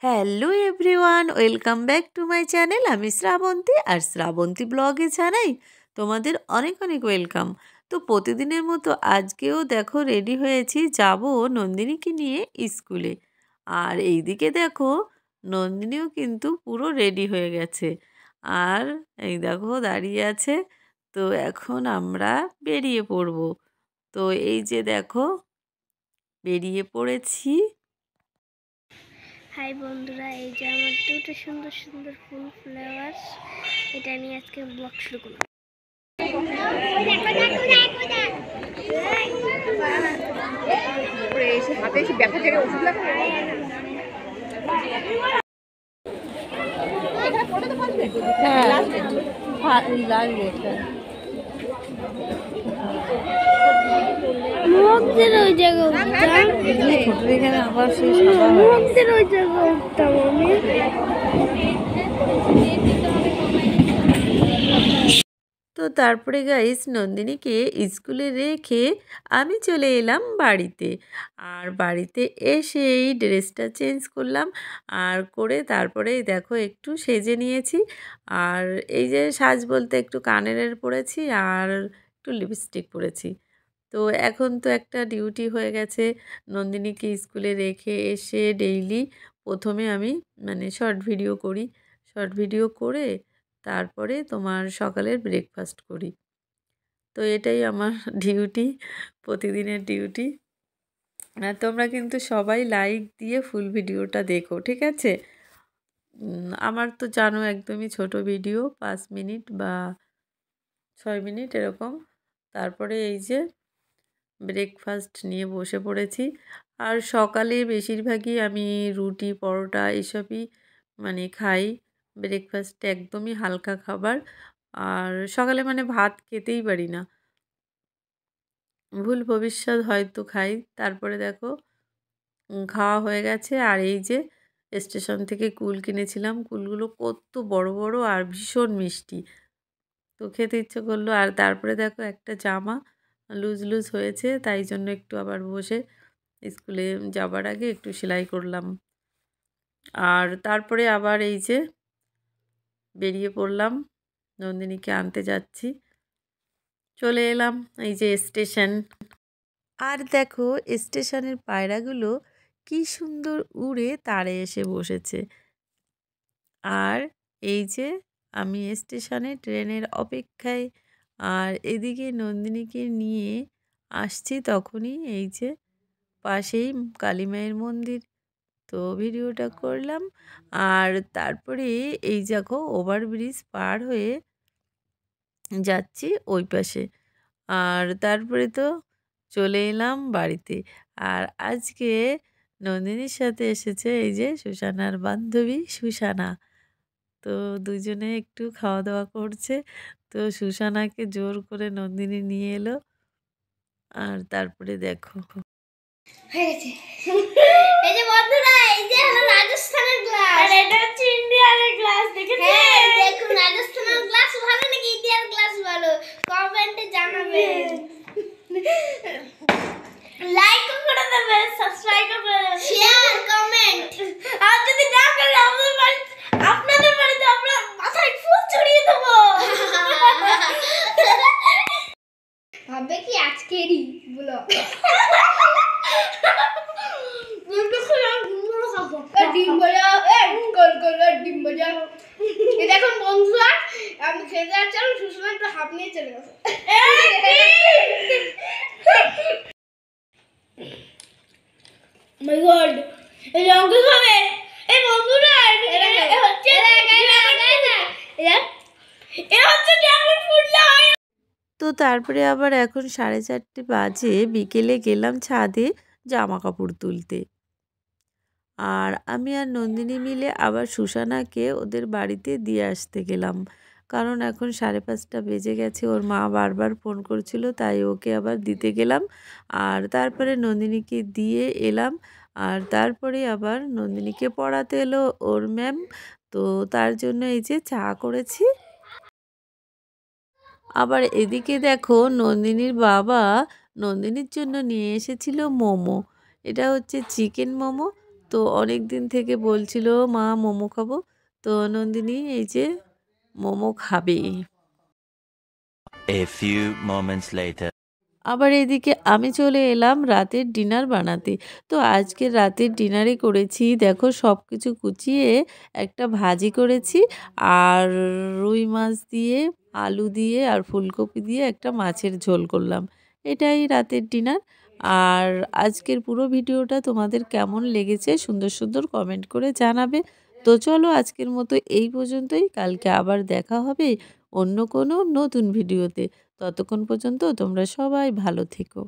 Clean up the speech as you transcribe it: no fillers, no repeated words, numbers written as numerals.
Hello everyone, welcome back to my channel. আমি শ্রাবন্তী, আর শ্রাবন্তী ব্লগে জানাই তোমাদের অনেক অনেক ওয়েলকাম। তো প্রতিদিনের মতো আজকেও দেখো রেডি হয়েছি, যাব নন্দিনীকে নিয়ে স্কুলে। আর এইদিকে দেখো নন্দিনীও কিন্তু পুরো রেডি হয়ে গেছে, আর এই দেখো দাঁড়িয়ে আছে। তো এখন আমরা বেরিয়ে পড়ব। তো এই যে দেখো বেরিয়ে পড়েছি। হাই বন্ধুরা, এই যে আমার দুটো সুন্দর সুন্দর ফুল ফ্লাওয়ার্স, এটা নিয়ে আজকে ব্লগ শুরু করলাম। মুখদের ওই জায়গায় আবার মুখদের ওই জায়গায় উঠতাম আমি। তো তারপরে গাইস নন্দিনীকে স্কুলে রেখে আমি চলে এলাম বাড়িতে। আর বাড়িতে এসে এই ড্রেসটা চেঞ্জ করলাম, আর করে তারপরে দেখো একটু সেজে নিয়েছি। আর এই যে সাজ বলতে একটু কানের পরেছি আর একটু লিপস্টিক পরেছি। তো এখন তো একটা ডিউটি হয়ে গেছে, নন্দিনীকে স্কুলে রেখে এসে ডেইলি প্রথমে আমি শর্ট ভিডিও করি। শর্ট ভিডিও করে তারপরে তোমার সকালের ব্রেকফাস্ট করি। তো এটাই আমার ডিউটি, প্রতিদিনের ডিউটি। আর তোমরা কিন্তু সবাই লাইক দিয়ে ফুল ভিডিওটা দেখো, ঠিক আছে? আমার তো জানো একদমই ছোট ভিডিও, 5 মিনিট বা 6 মিনিট এরকম। তারপরে এই যে ব্রেকফাস্ট নিয়ে বসে পড়েছি। আর সকালে বেশিরভাগই আমি রুটি পরোটা এসবই খাই। ব্রেকফাস্টে একদমই হালকা খাবার। আর সকালে ভাত খেতেই পারি না, ভুল ভবিষ্যৎ হয়তো খাই। তারপরে দেখো খাওয়া হয়ে গেছে। আর এই যে স্টেশন থেকে কুল কিনেছিলাম, কুলগুলো কত বড় বড় আর ভীষণ মিষ্টি, তো খেতে ইচ্ছে করলো। আর তারপরে দেখো একটা জামা লুজ লুজ হয়েছে, তাই জন্য একটু আবার বসে স্কুলে যাবার আগে একটু সেলাই করলাম। আর তারপরে আবার এই যে বেরিয়ে পড়লাম, নন্দিনীকে আনতে যাচ্ছি। চলে এলাম এই যে স্টেশন। আর দেখো স্টেশনের পায়রাগুলো কি সুন্দর উড়ে তারে এসে বসেছে। আর এই যে আমি স্টেশনে ট্রেনের অপেক্ষায়, আর এদিকে নন্দিনীকে নিয়ে আসছি, তখনই এই যে পাশেই কালী মায়ের মন্দির। তো ভিডিওটা করলাম। আর তারপরে এই দেখো ওভারব্রিজ পার হয়ে যাচ্ছি ওই পাশে। আর তারপরে তো চলে এলাম বাড়িতে। আর আজকে নন্দিনীর সাথে এসেছে এই যে সুসানার বান্ধবী সুসানা। তো দুজনে একটু খাওয়া দাওয়া করছে। তো সুসানাকে জোর করে নন্দিনী নিয়ে এলো। আর তারপরে দেখো হয়ে গেছে। এই যে বন্ধুরা, এই যে হলো রাজস্থানের গ্লাস, আর এটা হচ্ছে ইন্ডিয়ার গ্লাস। দেখেছেন? হ্যাঁ, দেখুন রাজস্থানের গ্লাস ভালো নাকি ইন্ডিয়ার গ্লাস ভালো, কমেন্টে জানাবেন। লাইক করে দেবেন, সাবস্ক্রাইব করে দেবেন, শেয়ার কমেন্ট। আর যদি না করেন আপনাদের বাড়িতে আমরা মাথায় ফুল ছড়িয়ে দেব। ভাবে কি আজকেরই ব্লগ। দেখুন বন্ধুরা, আমি খেতে যাচ্ছি, আমি সুষমা একটু হাফ নিয়ে চলে গেছে। মাই গড, এই লঙ্কা খাবে এই বন্ধুরা। হচ্ছে ড্রাগন ফ্রুট না। তো তারপরে আবার এখন 4:30 বাজে, বিকেলে গেলাম ছাদে জামা কাপড় তুলতে। আর আমি আর নন্দিনী মিলে আবার সুসানাকে ওদের বাড়িতে দিয়ে আসতে গেলাম, কারণ এখন 5:30 বেজে গেছে। ওর মা বারবার ফোন করছিল, তাই ওকে আবার দিতে গেলাম। আর তারপরে নন্দিনীকে দিয়ে এলাম। আর তারপরে আবার নন্দিনীকে পড়াতে এলো ওর ম্যাম। তো তার জন্য এই যে চা করেছি। আবার এদিকে দেখো নন্দিনীর বাবা নন্দিনীর জন্য নিয়ে এসেছিল মোমো। এটা হচ্ছে চিকেন মোমো। তো অনেক দিন থেকে বলছিল মা মোমো খাবো, তো নন্দিনী এই যে মোমো খাবে। A few moments later. আবার এদিকে আমি চলে এলাম রাতের ডিনার বানাতে। তো আজকের রাতের ডিনারে করেছি দেখো সব কিছু কুচিয়ে একটা ভাজি করেছি, আর রুই মাছ দিয়ে, আলু দিয়ে আর ফুলকপি দিয়ে একটা মাছের ঝোল করলাম। এটাই রাতের ডিনার। আর আজকের পুরো ভিডিওটা তোমাদের কেমন লেগেছে সুন্দর সুন্দর কমেন্ট করে জানাবে। তো চলো আজকের মতো এই পর্যন্তই, কালকে আবার দেখা হবে অন্য কোনো নতুন ভিডিওতে। ততক্ষণ পর্যন্ত তোমরা সবাই ভালো থেকো।